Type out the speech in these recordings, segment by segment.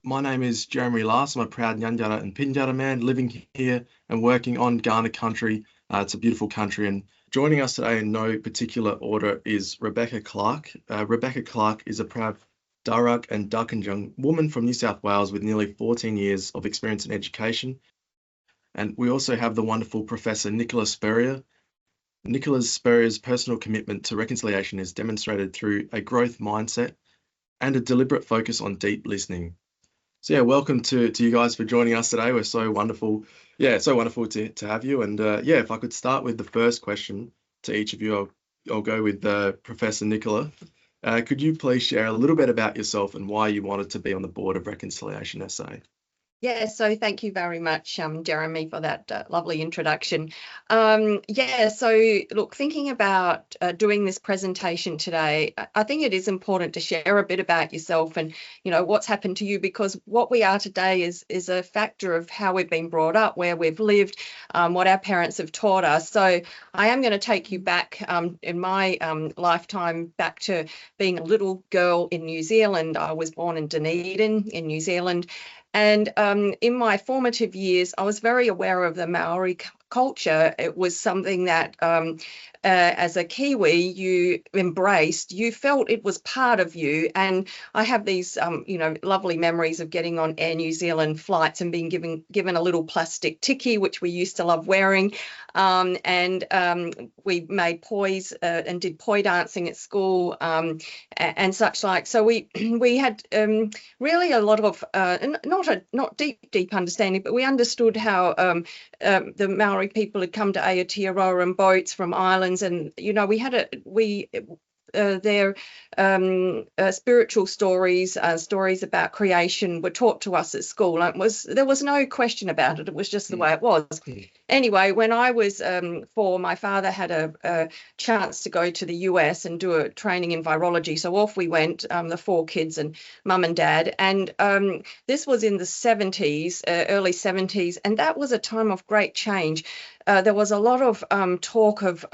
My name is Jeremy Last. I'm a proud Nyanyara and Pinjara man living here and working on Ghana country. It's a beautiful country. And joining us today in no particular order is Rebecca Clark. Rebecca Clark is a proud Darug and Darkinjung woman from New South Wales with nearly 14 years of experience in education. And we also have the wonderful Professor Nicola Spurrier. Nicola Spurrier's personal commitment to reconciliation is demonstrated through a growth mindset and a deliberate focus on deep listening. So yeah, welcome to you guys for joining us today. We're so wonderful. Yeah, so wonderful to have you. And yeah, if I could start with the first question to each of you, I'll go with Professor Nicola. Could you please share a little bit about yourself and why you wanted to be on the board of Reconciliation SA? Yeah, so thank you very much, Jeremy, for that lovely introduction. So look, thinking about doing this presentation today, I think it is important to share a bit about yourself and, what's happened to you, because what we are today is a factor of how we've been brought up, where we've lived, what our parents have taught us. So I am going to take you back in my lifetime back to being a little girl in New Zealand. I was born in Dunedin in New Zealand. And in my formative years, I was very aware of the Maori culture. It was something that as a Kiwi, you embraced, you felt it was part of you. And I have these, lovely memories of getting on Air New Zealand flights and being given a little plastic tikkie, which we used to love wearing. We made poise and did poi dancing at school and such like. So we had really a lot of not deep understanding, but we understood how the Maori people had come to Aotearoa in boats from islands, and their spiritual stories, stories about creation were taught to us at school. There was no question about it. It was just the way it was. Anyway, when I was 4, my father had a chance to go to the US and do a training in virology. So off we went, the 4 kids and mum and dad. And this was in the 70s, early 70s. And that was a time of great change. There was a lot of talk of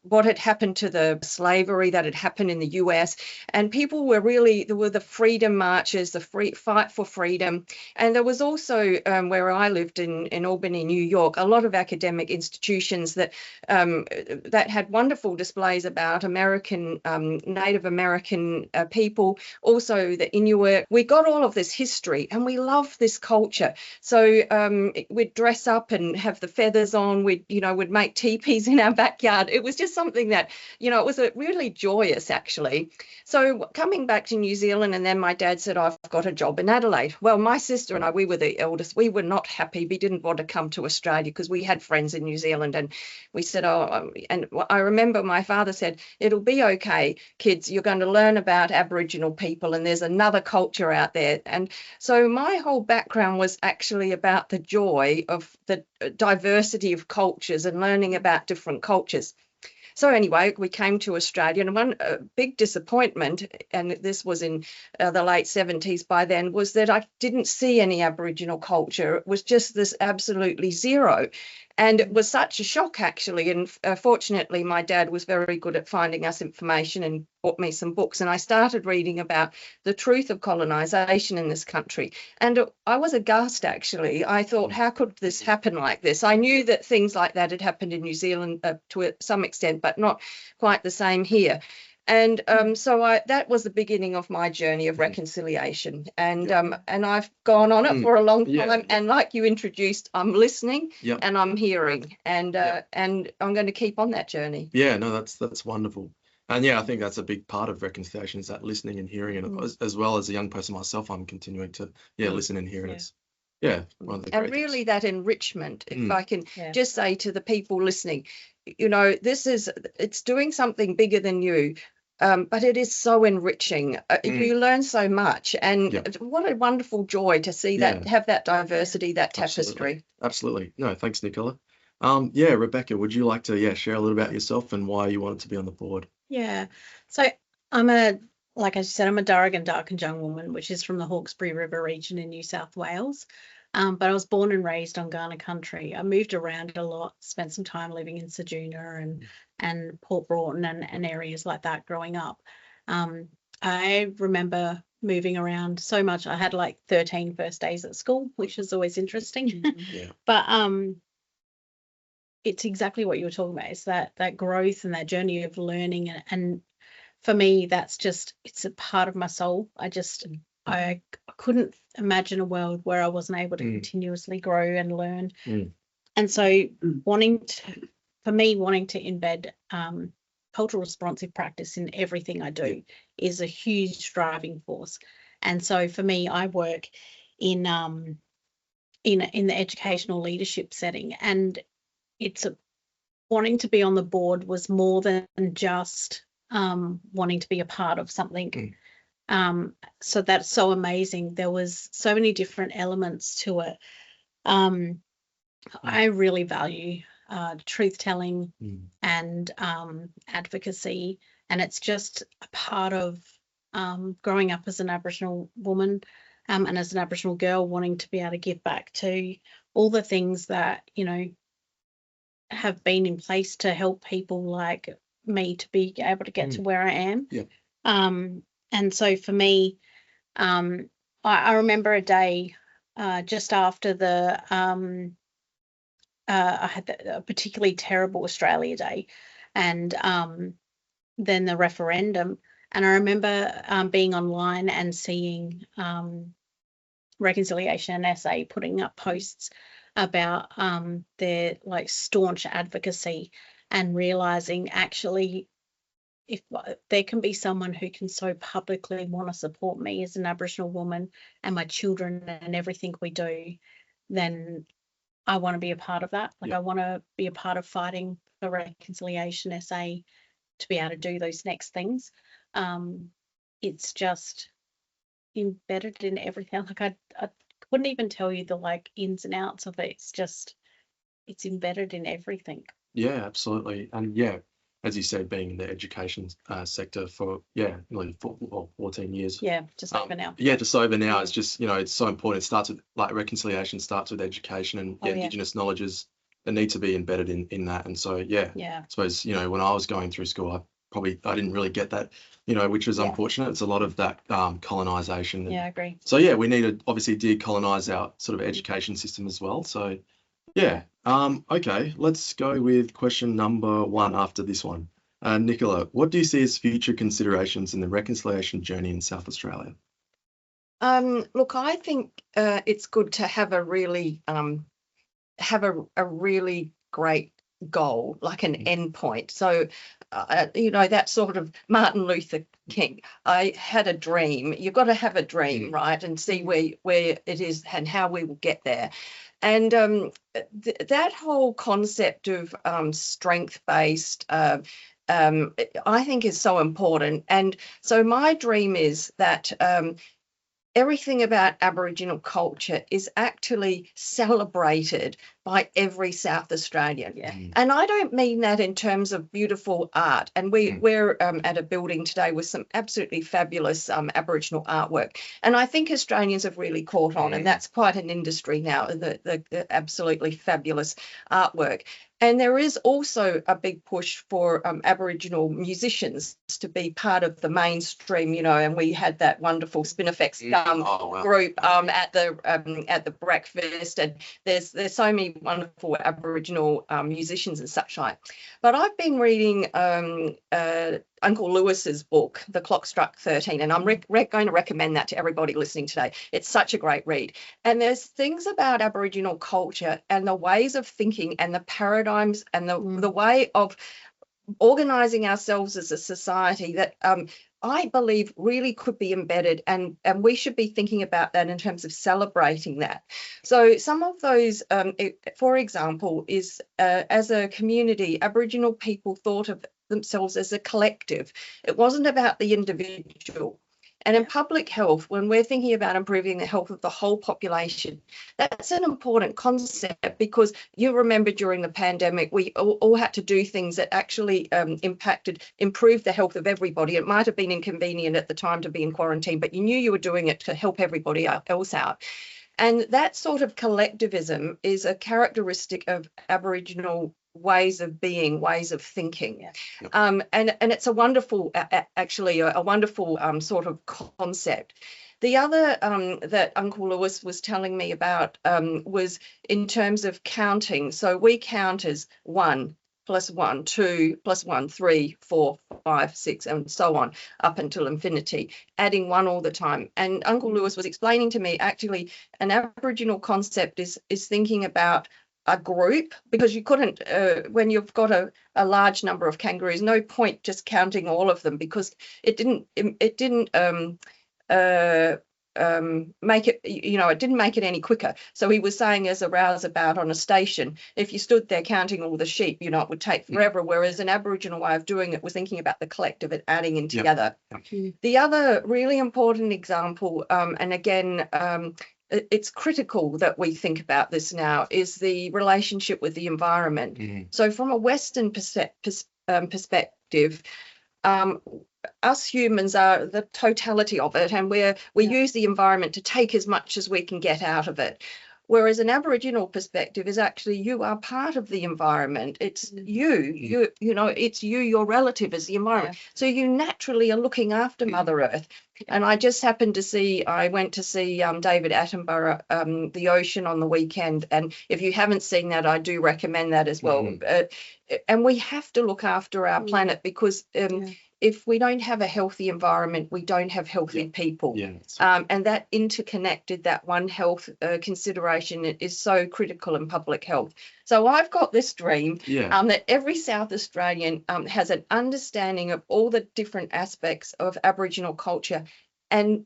what had happened to the slavery that had happened in the US, and people were there were the freedom marches, the fight for freedom. And there was also where I lived in Albany, New York, a lot of academic institutions that had wonderful displays about American, Native American people, also the Inuit. We got all of this history and we loved this culture. So we'd dress up and have the feathers on. We'd make teepees in our backyard. It was just something that, it was really joyous, actually. So coming back to New Zealand, and then my dad said, I've got a job in Adelaide. Well, my sister and I, we were the eldest. We were not happy. We didn't want to come to Australia because we had friends in New Zealand. And we said, and I remember my father said, it'll be okay, kids. You're going to learn about Aboriginal people, and there's another culture out there. And so my whole background was actually about the joy of the diversity of cultures and learning about different cultures. So anyway, we came to Australia, and one big disappointment, and this was in the late 70s by then, was that I didn't see any Aboriginal culture. It was just this absolutely zero. And it was such a shock, actually. And fortunately, my dad was very good at finding us information and bought me some books. And I started reading about the truth of colonisation in this country. And I was aghast, actually. I thought, how could this happen like this? I knew that things like that had happened in New Zealand to some extent, but not quite the same here. And so that was the beginning of my journey of reconciliation. And I've gone on it for a long time. And like you introduced, I'm listening and I'm hearing, and I'm going to keep on that journey. Yeah, no, that's wonderful. And yeah, I think that's a big part of reconciliation, is that listening and hearing. And as well as a young person myself, I'm continuing to listen and hear. And it's one of the great really things. That enrichment, if I can just say to the people listening, it's doing something bigger than you. But it is so enriching. You learn so much, and what a wonderful joy to see that, have that diversity, that tapestry. Absolutely. No, thanks, Nicola. Rebecca, would you like to share a little about yourself and why you wanted to be on the board? Yeah. So like I said, I'm a Darug and Darkinjung woman, which is from the Hawkesbury River region in New South Wales. But I was born and raised on Ghana country. I moved around a lot, spent some time living in Ceduna and Port Broughton and areas like that growing up. I remember moving around so much. I had like 13 first days at school, which is always interesting. Yeah. But it's exactly what you were talking about. It's that growth and that journey of learning, and for me, that's just, it's a part of my soul. I couldn't imagine a world where I wasn't able to continuously grow and learn. And so wanting to embed cultural responsive practice in everything I do is a huge driving force. And so for me, I work in the educational leadership setting, and it's wanting to be on the board was more than just wanting to be a part of something. So that's so amazing. There was so many different elements to it. I really value truth telling and advocacy, and it's just a part of growing up as an Aboriginal woman and as an Aboriginal girl, wanting to be able to give back to all the things that, you know, have been in place to help people like me to be able to get to where I am. And so for me, I remember a day just after I had a particularly terrible Australia Day, and then the referendum. And I remember being online and seeing Reconciliation and SA putting up posts about their like staunch advocacy, and realizing actually, if there can be someone who can so publicly want to support me as an Aboriginal woman and my children and everything we do, then I want to be a part of that. Like I want to be a part of fighting for Reconciliation SA to be able to do those next things. It's just embedded in everything. Like I couldn't even tell you the like ins and outs of it. It's embedded in everything. Yeah, absolutely. And yeah, as you said, being in the education sector for nearly 14 years. Yeah, just over now. Yeah, just over now. It's just, you know, it's so important. It starts with like reconciliation starts with education, and Indigenous knowledges that need to be embedded in that. And so I suppose, you know, when I was going through school, I didn't really get that, you know, which was unfortunate. It's a lot of that colonization. Yeah, I agree. So we need to obviously decolonize our sort of education system as well. So okay, let's go with question number 1 after this one. Nicola, what do you see as future considerations in the reconciliation journey in South Australia? Look, I think it's good to have a really great goal, like an end point. So, you know, that sort of Martin Luther King, I had a dream. You've got to have a dream, right? And see where it is and how we will get there. And that whole concept of strength-based, I think is so important. And so my dream is that everything about Aboriginal culture is actually celebrated by every South Australian. And I don't mean that in terms of beautiful art. And we're at a building today with some absolutely fabulous Aboriginal artwork. And I think Australians have really caught on, and that's quite an industry now, the absolutely fabulous artwork. And there is also a big push for Aboriginal musicians to be part of the mainstream, you know, and we had that wonderful Spinifex group at the breakfast, and there's so many wonderful Aboriginal musicians and such like. But I've been reading Uncle Lewis's book, The Clock Struck 13, and I'm going to recommend that to everybody listening today. It's such a great read. And there's things about Aboriginal culture and the ways of thinking and the paradigms and the way of organising ourselves as a society that I believe really could be embedded, and we should be thinking about that in terms of celebrating that. So some of those, for example, is as a community, Aboriginal people thought of themselves as a collective. It wasn't about the individual. And in public health, when we're thinking about improving the health of the whole population, that's an important concept, because you remember during the pandemic, we all had to do things that actually improved the health of everybody. It might have been inconvenient at the time to be in quarantine, but you knew you were doing it to help everybody else out. And that sort of collectivism is a characteristic of Aboriginal ways of being, ways of thinking. Yeah. Yep. And it's a wonderful, actually a wonderful sort of concept. The other that Uncle Lewis was telling me about was in terms of counting. So we count as 1 + 1, 2 + 1, 3, 4, 5, 6, and so on up until infinity, adding 1 all the time. And Uncle Lewis was explaining to me, actually, an Aboriginal concept is thinking about a group, because you couldn't, when you've got a large number of kangaroos, no point just counting all of them, because it didn't make it, it didn't make it any quicker. So he was saying, as a rouseabout on a station, if you stood there counting all the sheep, it would take forever. Whereas an Aboriginal way of doing it was thinking about the collective and adding in together. Yep. The other really important example, and again, it's critical that we think about this now, is the relationship with the environment. So from a Western perspective, us humans are the totality of it, and we use the environment to take as much as we can get out of it. Whereas an Aboriginal perspective is actually, you are part of the environment. It's it's you, your relative is the environment. Yeah. So you naturally are looking after Mother Earth. And I just happened to see, I went to see David Attenborough, The Ocean, on the weekend. And if you haven't seen that, I do recommend that as well. And we have to look after our planet, because if we don't have a healthy environment, we don't have healthy people. And that interconnected, that one health consideration is so critical in public health. So I've got this dream that every South Australian has an understanding of all the different aspects of Aboriginal culture, and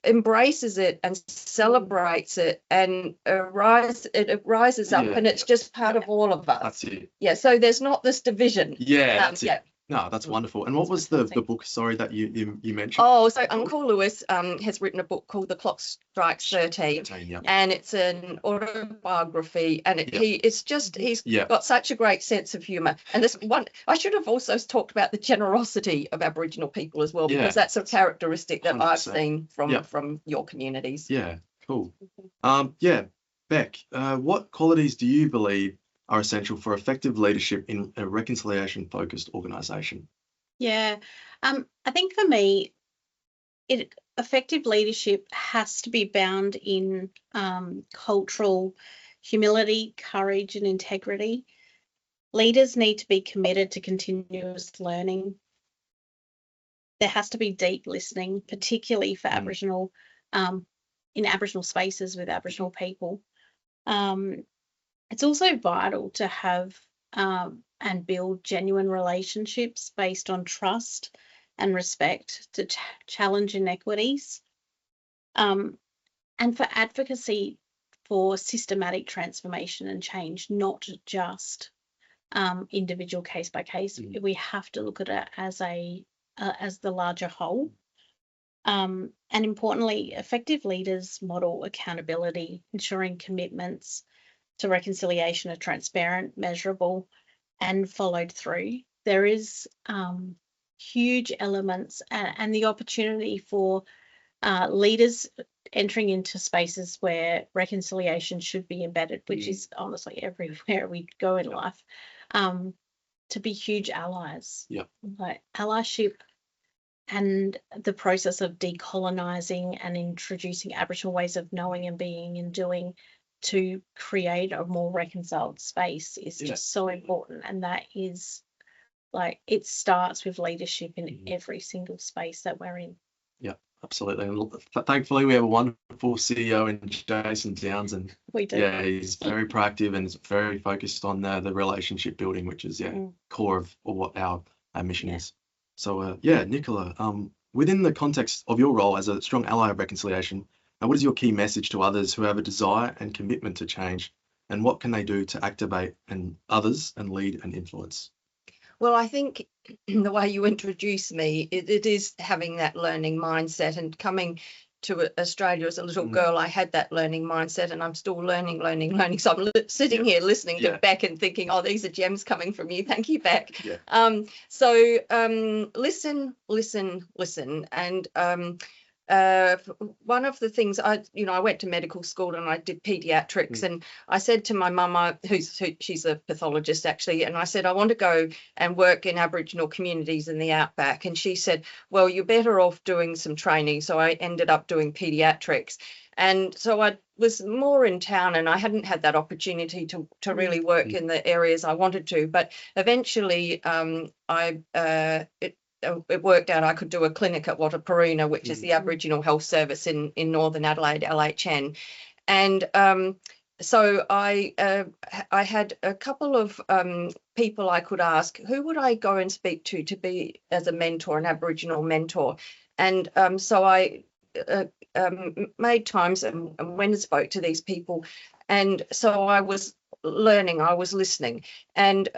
embraces it and celebrates it, and it rises up, and it's just part of all of us. That's it. Yeah, so there's not this division. That's it. No, that's wonderful. And what was the book, sorry, that you mentioned? Oh, so Uncle Lewis has written a book called The Clock Strikes 13, and it's an autobiography, and he's got such a great sense of humour. And this one, I should have also talked about the generosity of Aboriginal people as well, because that's a characteristic that 100%. I've seen from your communities. Yeah, cool. Beck, what qualities do you believe are essential for effective leadership in a reconciliation-focused organisation? Yeah, I think for me, effective leadership has to be bound in cultural humility, courage, and integrity. Leaders need to be committed to continuous learning. There has to be deep listening, particularly for Aboriginal, in Aboriginal spaces with Aboriginal people. It's also vital to have and build genuine relationships based on trust and respect to challenge inequities, and for advocacy for systematic transformation and change, not just individual case by case. We have to look at it as the larger whole. And importantly, effective leaders model accountability, ensuring commitments to reconciliation are transparent, measurable, and followed through. There is huge elements and the opportunity for leaders entering into spaces where reconciliation should be embedded, which is honestly everywhere we go in life, to be huge allies. Like allyship and the process of decolonising and introducing Aboriginal ways of knowing and being and doing to create a more reconciled space is just so important. And that is, like, it starts with leadership in every single space that we're in. Yeah, absolutely. And thankfully we have a wonderful CEO in Jason Downs, and we do. Yeah, he's very proactive and is very focused on the relationship building, which is core of what our mission is. So Nicola, within the context of your role as a strong ally of reconciliation, what is your key message to others who have a desire and commitment to change, and what can they do to activate others and lead and influence? Well, I think the way you introduce me, it is having that learning mindset, and coming to Australia as a little girl, I had that learning mindset, and I'm still learning. So I'm sitting here listening to Beck and thinking, oh, these are gems coming from you. Thank you, Beck. Listen, and one of the things I went to medical school and I did pediatrics, and I said to my mama, she's a pathologist actually, and I said, I want to go and work in Aboriginal communities in the outback. And she said, well, you're better off doing some training. So I ended up doing pediatrics. And so I was more in town and I hadn't had that opportunity to really work in the areas I wanted to. But eventually it worked out I could do a clinic at Wataparuna, which is the Aboriginal Health Service in Northern Adelaide, LHN. And so I had a couple of people I could ask, who would I go and speak to be as a mentor, an Aboriginal mentor? And so I made times and went and spoke to these people. And so I was learning, I was listening. And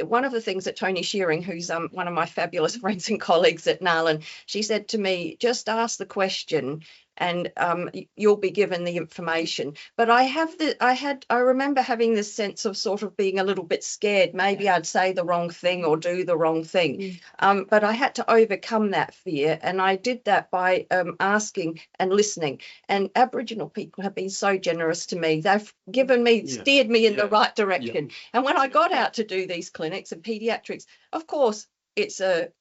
one of the things that Tony Shearing, who's one of my fabulous friends and colleagues at Narlan, she said to me, just ask the question and you'll be given the information. But I remember having this sense of sort of being a little bit scared. Maybe I'd say the wrong thing or do the wrong thing. But I had to overcome that fear. And I did that by asking and listening. And Aboriginal people have been so generous to me. They've given me, steered me in the right direction. And when I got out to do these clinics and pediatrics, of course, it's a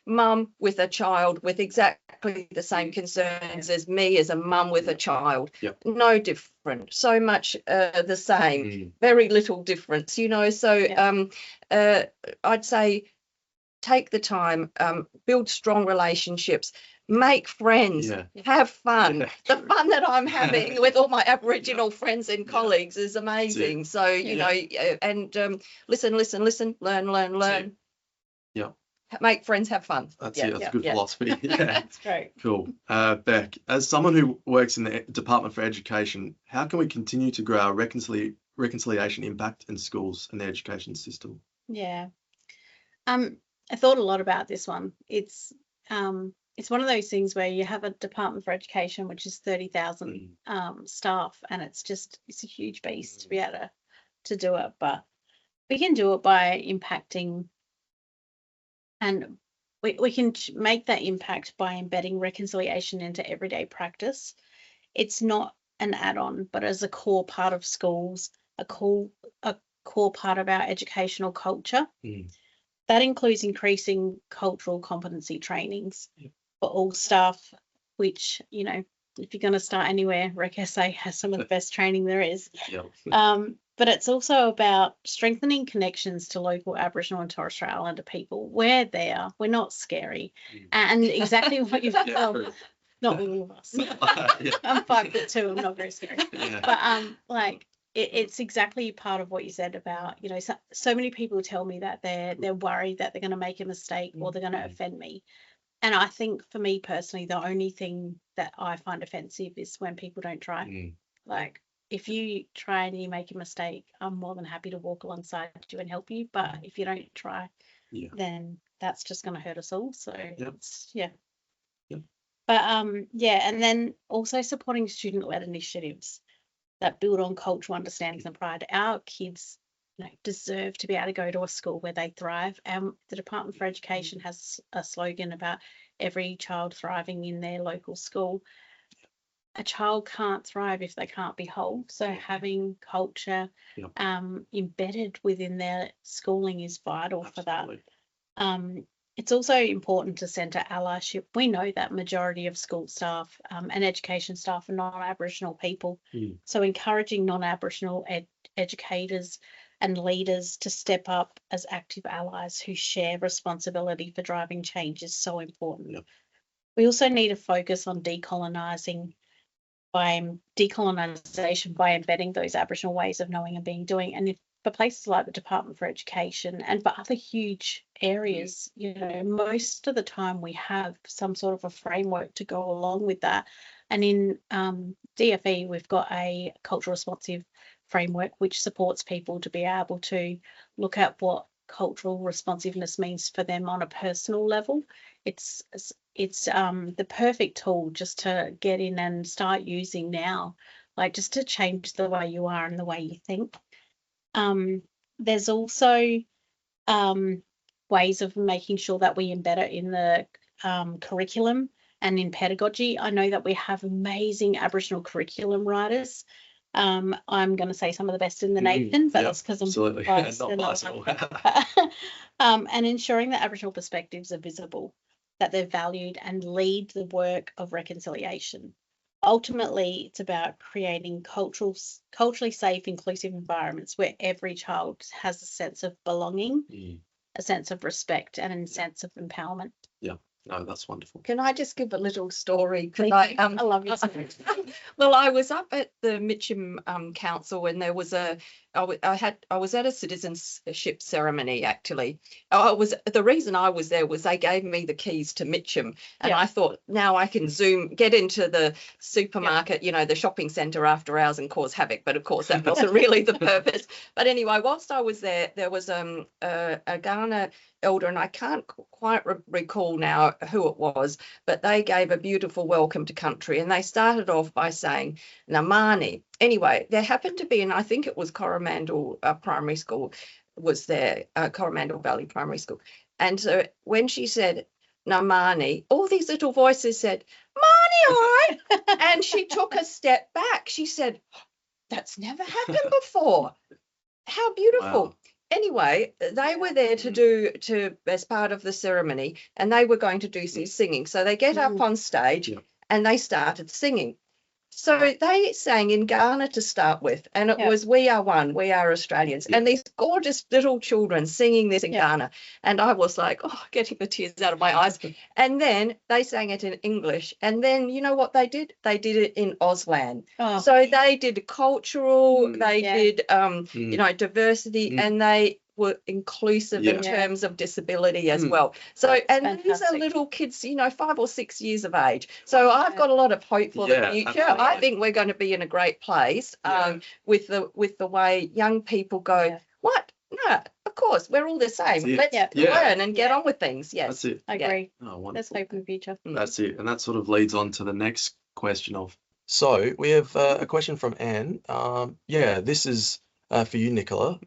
mum with a child with exactly the same concerns as me as a mum with a child. No different, so much the same, very little difference, So I'd say take the time, build strong relationships, make friends, have fun. The fun that I'm having with all my Aboriginal friends and colleagues is amazing. So, and listen, learn. Make friends, have fun. That's it. That's a good philosophy. That's great. Cool. Beck, as someone who works in the Department for Education, how can we continue to grow our reconciliation impact in schools and the education system? Yeah. I thought a lot about this one. It's one of those things where you have a Department for Education, which is 30,000 staff, and it's a huge beast to be able to do it. But we can do it by impacting. And we can make that impact by embedding reconciliation into everyday practice. It's not an add-on, but as a core part of schools, a core part of our educational culture. That includes increasing cultural competency trainings for all staff, which, if you're going to start anywhere, RecSA has some of the best training there is. But it's also about strengthening connections to local Aboriginal and Torres Strait Islander people. We're there. We're not scary. And exactly what you've done. Not all of us. I'm 5'2". I'm not very scary. But it's exactly part of what you said about, so many people tell me that they're worried that they're going to make a mistake or they're going to offend me. And I think for me personally, the only thing that I find offensive is when people don't try. If you try and you make a mistake, I'm more than happy to walk alongside you and help you. But if you don't try, then that's just going to hurt us all. So But and then also supporting student-led initiatives that build on cultural understandings and pride. Our kids deserve to be able to go to a school where they thrive. And the Department for Education has a slogan about every child thriving in their local school. A child can't thrive if they can't be whole. So having culture embedded within their schooling is vital for that. It's also important to centre allyship. We know that majority of school staff and education staff are non-Aboriginal people. So encouraging non-Aboriginal educators and leaders to step up as active allies who share responsibility for driving change is so important. We also need to focus on decolonisation by embedding those Aboriginal ways of knowing and being doing. And for places like the Department for Education and for other huge areas, most of the time we have some sort of a framework to go along with that. And in DFE, we've got a cultural responsive framework which supports people to be able to look at what cultural responsiveness means for them on a personal level. It's the perfect tool just to get in and start using now, just to change the way you are and the way you think. There's also ways of making sure that we embed it in the curriculum and in pedagogy. I know that we have amazing Aboriginal curriculum writers. I'm going to say some of the best in the nation, but that's because I'm absolutely biased not and biased at all. and ensuring that Aboriginal perspectives are visible, that they're valued, and lead the work of reconciliation. Ultimately, it's about creating culturally safe, inclusive environments where every child has a sense of belonging, a sense of respect, and a sense of empowerment. Yeah, no, that's wonderful. Can I just give a little story? Please, I love your story. Well, I was up at the Mitcham Council, and there was I was at a citizenship ceremony actually. The reason I was there was they gave me the keys to Mitcham, and I thought now I can get into the supermarket, you know, the shopping centre after hours and cause havoc. But of course that wasn't really the purpose. But anyway, whilst I was there, there was a Ghana elder, and I can't quite recall now who it was, but they gave a beautiful welcome to country, and they started off by saying Namani. Anyway, there happened to be, and I think it was Coromandel Primary School was there, Coromandel Valley Primary School. And so when she said Namani, all these little voices said, Mani, all right. And she took a step back. She said, that's never happened before. How beautiful. Wow. Anyway, they were there to as part of the ceremony, and they were going to do some singing. So they get up on stage and they started singing. So they sang in Ghana to start with, and it was "We Are One, We Are Australians," and these gorgeous little children singing this in Ghana, and I was like, oh, getting the tears out of my eyes. And then they sang it in English, and then you know what they did? They did it in Auslan. Oh. So they did cultural, they did you know, diversity, and they were inclusive in terms of disability as well. So, and these are little kids, you know, 5 or 6 years of age. So I've got a lot of hope for the future. Absolutely. I think we're going to be in a great place with the way young people go, what? No, of course, we're all the same. Let's learn and get on with things. Yes. That's it. I agree. Oh, wonderful. Let's hope in the future. That's it. And that sort of leads on to the next question of, so we have a question from Anne. This is for you, Nicola.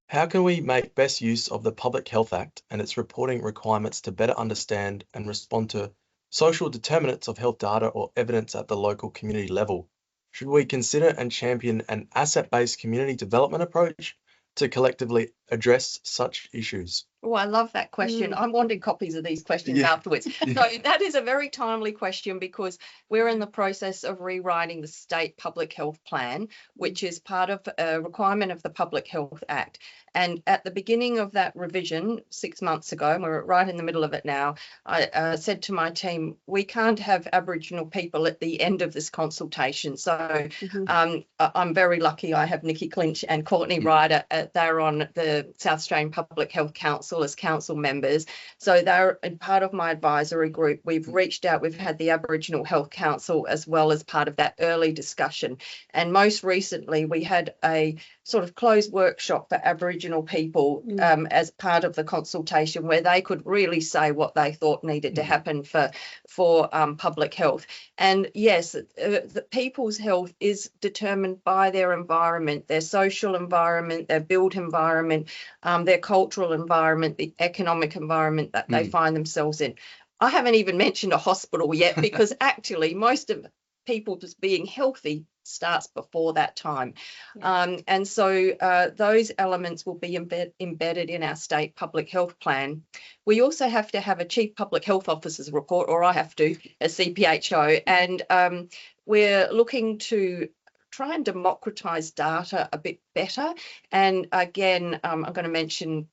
How can we make best use of the Public Health Act and its reporting requirements to better understand and respond to social determinants of health data or evidence at the local community level? Should we consider and champion an asset-based community development approach to collectively address such issues? Oh, I love that question. I'm wanting copies of these questions afterwards. So that is a very timely question because we're in the process of rewriting the state public health plan, which is part of a requirement of the Public Health Act. And at the beginning of that revision 6 months ago, and we're right in the middle of it now, I said to my team, we can't have Aboriginal people at the end of this consultation. So I'm very lucky I have Nikki Clinch and Courtney Ryder. They're on the South Australian Public Health Council as council members. So they're part of my advisory group. We've reached out, we've had the Aboriginal Health Council as well as part of that early discussion. And most recently, we had a sort of closed workshop for Aboriginal people as part of the consultation where they could really say what they thought needed to happen for public health. And yes, the people's health is determined by their environment, their social environment, their built environment, their cultural environment, the economic environment that they find themselves in. I haven't even mentioned a hospital yet because actually most of people just being healthy starts before that time. And so those elements will be embedded in our state public health plan. We also have to have a chief public health officer's report, or I have to, as CPHO, and we're looking to try and democratise data a bit better. And again, I'm going to mention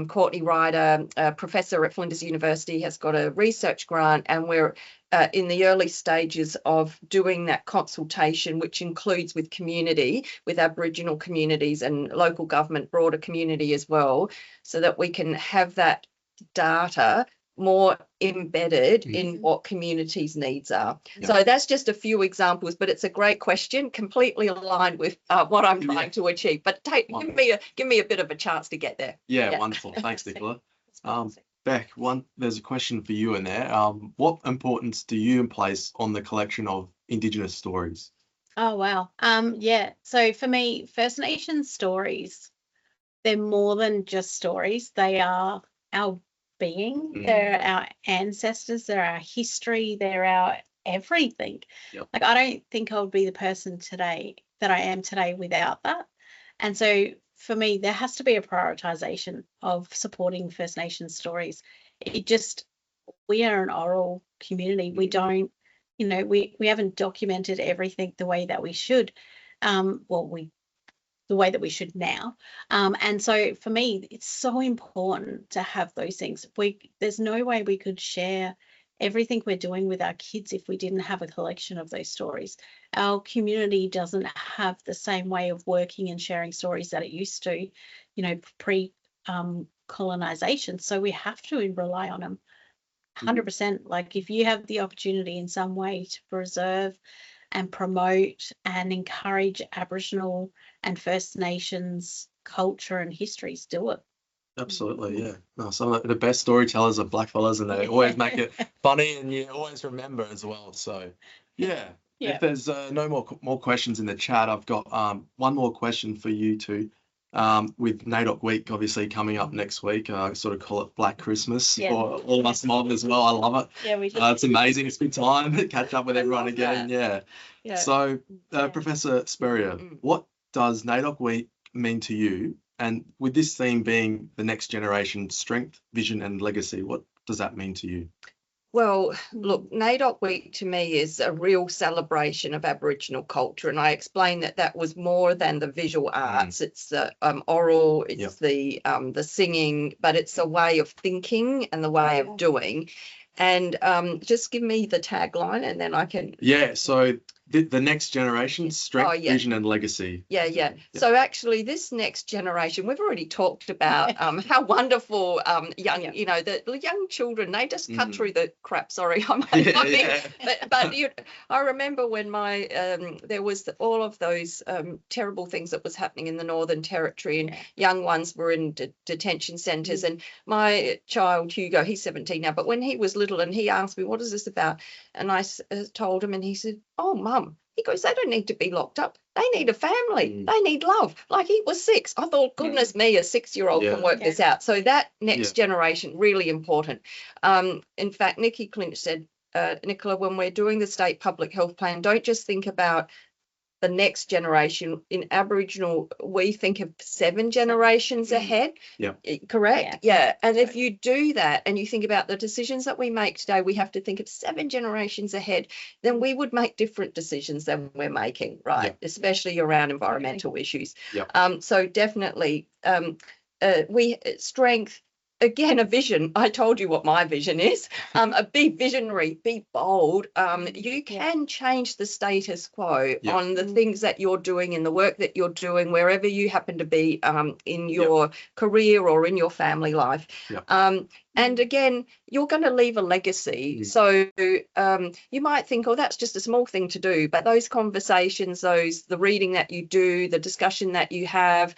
Courtney Ryder, a professor at Flinders University, has got a research grant, and we're in the early stages of doing that consultation, which includes with community, with Aboriginal communities and local government, broader community as well, so that we can have that data more embedded in what communities' needs are. So that's just a few examples, but it's a great question, completely aligned with what I'm trying to achieve. But give me a bit of a chance to get there. Yeah. Wonderful. Thanks, Nicola. Beck, there's a question for you in there. What importance do you place on the collection of Indigenous stories? Oh, wow. So for me, First Nations stories, they're more than just stories. They are our being. They're our ancestors, they're our history, they're our everything. Yep. Like, I don't think I would be the person today that I am today without that. And so for me, there has to be a prioritization of supporting First Nations stories. We are an oral community. We don't, we haven't documented everything the way that we should. The way that we should now. And so for me, it's so important to have those things. There's no way we could share everything we're doing with our kids if we didn't have a collection of those stories. Our community doesn't have the same way of working and sharing stories that it used to, pre colonization. So we have to rely on them 100%. Like, if you have the opportunity in some way to preserve and promote and encourage Aboriginal and First Nations culture and histories, do it. Absolutely, yeah. No, some of the best storytellers are blackfellas, and they always make it funny, and you always remember as well. So, yeah. If there's no more questions in the chat, I've got one more question for you two. With NAIDOC Week obviously coming up next week, I sort of call it Black Christmas for all of us mob as well. I love it. Yeah, we do. It's amazing. It's a good time to catch up with everyone again. That. Yeah. So, Professor Spurrier, what does NAIDOC Week mean to you? And with this theme being the next generation, strength, vision, and legacy, what does that mean to you? Well, look, NAIDOC Week to me is a real celebration of Aboriginal culture, and I explained that was more than the visual arts. It's the oral, it's the singing, but it's a way of thinking and the way of doing. And just give me the tagline, and then I can. Yeah. So the next generation, strength, vision, and legacy. Yeah. So actually, this next generation, we've already talked about how wonderful young, the young children, they just cut through the crap. Sorry, I remember when there was all of those terrible things that was happening in the Northern Territory, and young ones were in detention centres. And my child Hugo, he's 17 now, but when he was little, and he asked me, "What is this about?" And I told him, and he said, "Oh, Mum," he goes, "they don't need to be locked up. They need a family. They need love." Like, he was 6. I thought, goodness me, a 6-year-old can work this out. So that next generation, really important. In fact, Nikki Clinch said, Nicola, when we're doing the state public health plan, don't just think about the next generation. In Aboriginal, we think of 7 generations ahead. Yeah. Correct? Yeah. And if you do that and you think about the decisions that we make today, we have to think of 7 generations ahead, then we would make different decisions than we're making, right? Especially around environmental issues. So definitely strength. Again, a vision. I told you what my vision is. Be visionary, be bold. You can change the status quo on the things that you're doing, in the work that you're doing, wherever you happen to be in your career or in your family life. And again, you're going to leave a legacy. So you might think, oh, that's just a small thing to do. But those conversations, the reading that you do, the discussion that you have,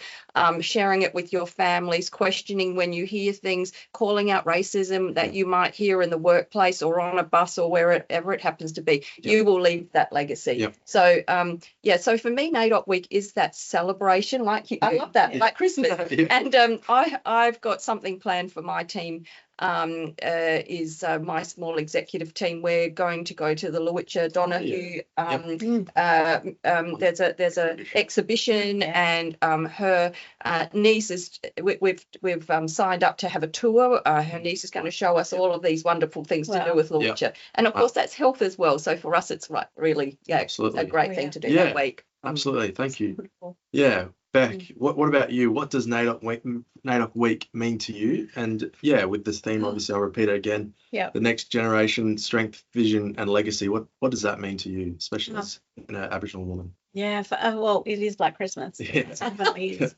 sharing it with your families, questioning when you hear things, calling out racism that you might hear in the workplace or on a bus or wherever it happens to be, you will leave that legacy. So, so for me, NAIDOC Week is that celebration. I love that, like Christmas. And I've got something planned for my team. Is my small executive team. We're going to go to the Lowitja Donahue. There's a exhibition, and her niece is. We've signed up to have a tour. Her niece is going to show us all of these wonderful things to do with Lowitja, and of course that's health as well. So for us, it's really a great thing to do that week. Absolutely, thank you. Yeah. Beck, what about you? What does NAIDOC Week mean to you? And with this theme, obviously, I'll repeat it again. The next generation, strength, vision, and legacy. What does that mean to you, especially as an Aboriginal woman? Yeah, well, it is Black Christmas. It definitely is.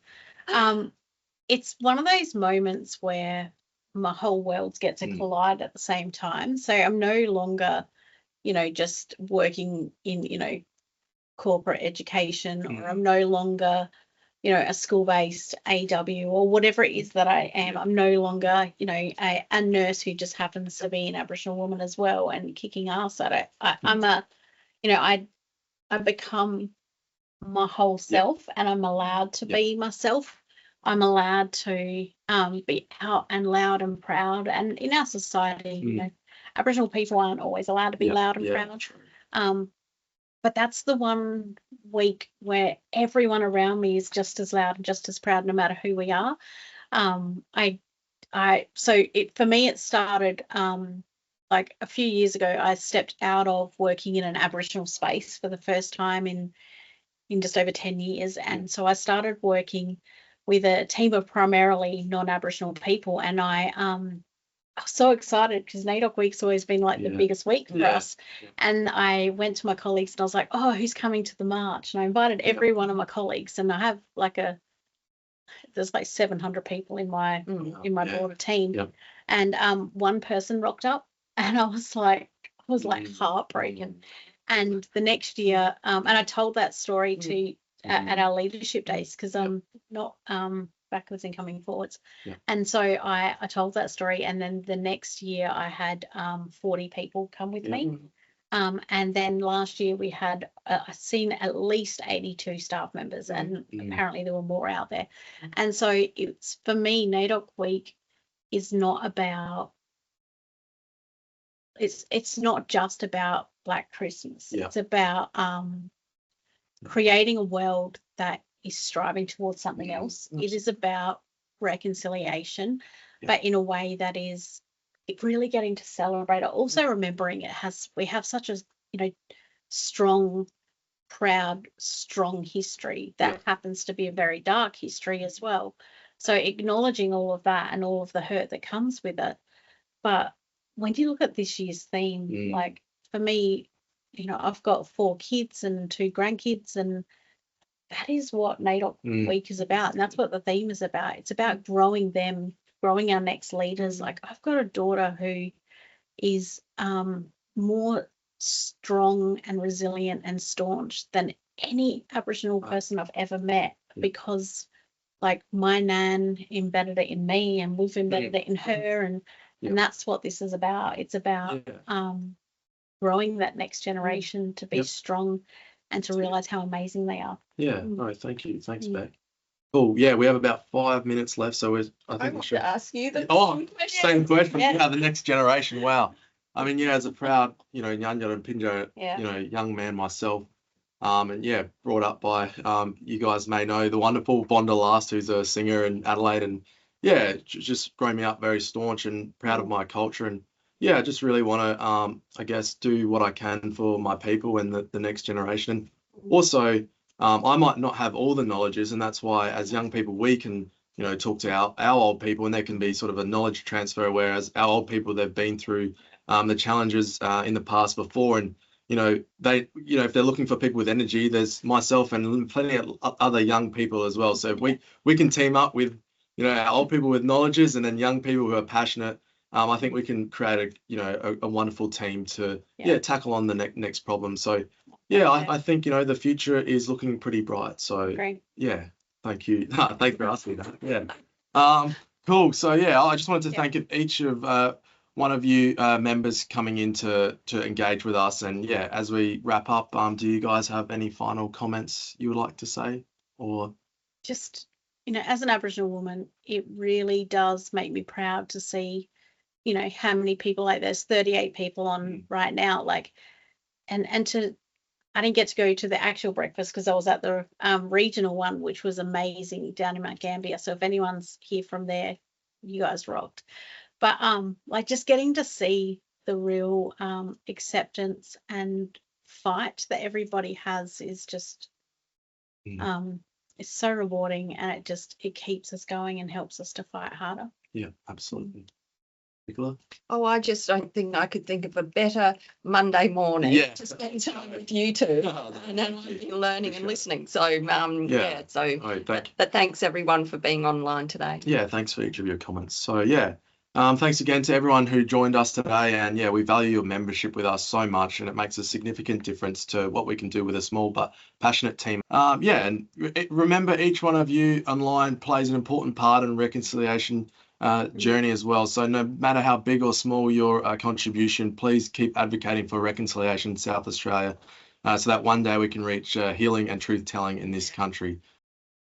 It's one of those moments where my whole worlds get to collide at the same time. So I'm no longer, just working in, corporate education, or I'm no longer a school-based AW or whatever it is that I am. I'm no longer, a nurse who just happens to be an Aboriginal woman as well and kicking ass at it. I become my whole self, and I'm allowed to be myself I'm allowed to be out and loud and proud. And in our society, you know, Aboriginal people aren't always allowed to be loud and proud. But that's the one week where everyone around me is just as loud and just as proud, no matter who we are. For me, it started like a few years ago. I stepped out of working in an Aboriginal space for the first time in just over 10 years. And so I started working with a team of primarily non-Aboriginal people. And I was so excited because NAIDOC Week's always been like the biggest week for us. And I went to my colleagues and I was like, oh, who's coming to the march? And I invited every one of my colleagues, and I have like there's like 700 people in my board team. And one person rocked up, and I was like heartbroken. And the next year, and I told that story to at our leadership days, because I'm not backwards and coming forwards. And so I told that story, and then the next year I had 40 people come with me. And then last year we had seen at least 82 staff members, and apparently there were more out there. And so it's, for me, NAIDOC Week is not about, it's not just about Black Christmas. It's about creating a world that is striving towards something else. It is about reconciliation, but in a way that is really getting to celebrate it. Also remembering we have such a, you know, strong, proud, strong history that happens to be a very dark history as well. So acknowledging all of that and all of the hurt that comes with it. But when you look at this year's theme, like for me, you know, I've got 4 kids and 2 grandkids, and that is what NAIDOC Week is about. And that's what the theme is about. It's about growing them, growing our next leaders. Like, I've got a daughter who is more strong and resilient and staunch than any Aboriginal person I've ever met, because like my nan embedded it in me, and we've embedded it in her, and that's what this is about. It's about growing that next generation to be strong and to realize how amazing they are. No, thank you. Thanks, Beck. Cool. Yeah, we have about 5 minutes left, so I think we should ask you the same question. The next generation. Wow. I mean, as a proud, Nyanja and Pinjo, young man myself, and brought up by, you guys may know the wonderful Bonda Last, who's a singer in Adelaide, and just growing me up very staunch and proud of my culture, and I just really want to, I guess, do what I can for my people and the next generation. And also, I might not have all the knowledges, and that's why as young people we can, talk to our old people, and there can be sort of a knowledge transfer, whereas our old people, they've been through the challenges in the past before, and they, if they're looking for people with energy, there's myself and plenty of other young people as well. So if we can team up with, our old people with knowledges and then young people who are passionate, I think we can create a wonderful team to tackle on the next problem. So I think the future is looking pretty bright. So great. Thank you. Thanks for asking that. Cool. So I just wanted to thank each of one of you members coming in to engage with us. And as we wrap up, do you guys have any final comments you would like to say? Or just, as an Aboriginal woman, it really does make me proud to see how many people, like there's 38 people on right now, like, and I didn't get to go to the actual breakfast because I was at the regional one, which was amazing down in Mount Gambier. So if anyone's here from there, you guys rocked. But like just getting to see the real acceptance and fight that everybody has is just it's so rewarding, and it keeps us going and helps us to fight harder. Yeah, absolutely. Nicola? Oh, I just don't think I could think of a better Monday morning to spend time with you two. And then I've been learning and listening. So, but thanks everyone for being online today. Yeah, thanks for each of your comments. So, thanks again to everyone who joined us today. And we value your membership with us so much, and it makes a significant difference to what we can do with a small but passionate team. And remember, each one of you online plays an important part in reconciliation journey as well. So no matter how big or small your contribution, please keep advocating for reconciliation in South Australia, so that one day we can reach healing and truth telling in this country.